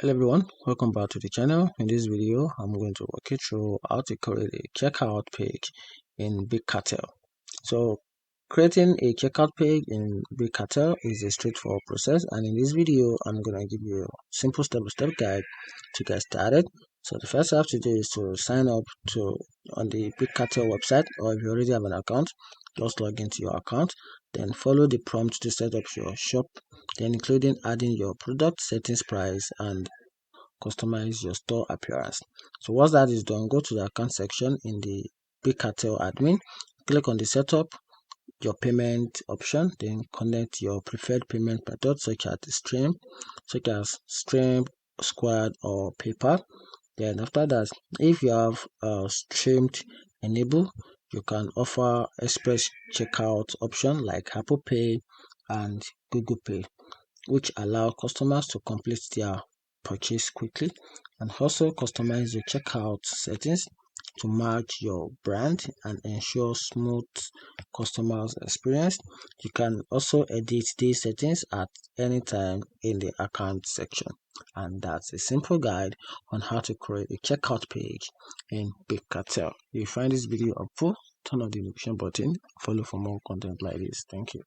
Hello everyone, welcome back to the channel. In this video, I'm going to walk you through how to create a checkout page in Bigcartel. So creating a checkout page in Bigcartel is a straightforward process, and in this video, I'm going to give you a simple step-by-step guide to get started. So the first you have to do is to sign up on the Bigcartel website, or if you already have an account, just log into your account, then follow the prompt to set up your shop, then including adding your product settings, price, and customize your store appearance. So once that is done, go to the account section in the Bigcartel admin, click on the setup your payment option, then connect your preferred payment method such as Stream, Square, or PayPal. Then after that, if you have streamed enable, you can offer express checkout option like Apple Pay and Google Pay, which allow customers to complete their purchase quickly, and also customize your checkout settings to match your brand and ensure smooth customers experience. You can also edit these settings at any time in the account section. And that's a simple guide on how to create a checkout page in Bigcartel. If you find this video helpful, turn on the notification button, follow for more content like this. Thank you.